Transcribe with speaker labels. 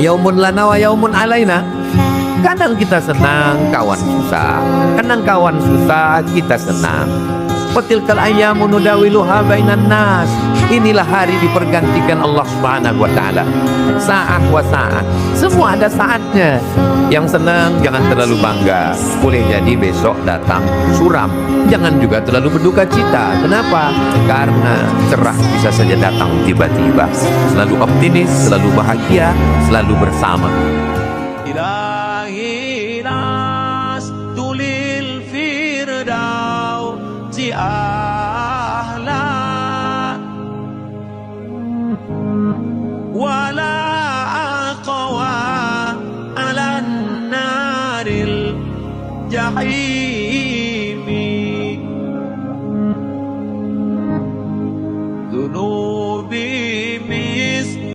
Speaker 1: Yaumun lana wa yaumun alaina. Kadang kita senang, kawan susah. Kadang kawan susah, kita senang. Watilkal ayyamu nudawiluha bainan nas. Inilah hari dipergantikan Allah Subhanahu wa taala. Sa'ah wa sa'ah. Semua ada saatnya. Yang senang jangan terlalu bangga. Boleh jadi besok datang suram. Jangan juga terlalu berduka cita. Kenapa? Karena cerah bisa saja datang tiba-tiba. Selalu optimis, selalu bahagia, selalu bersama.
Speaker 2: Ilahi nas tulil firdausi ahla wala aqwa ala naril jahim.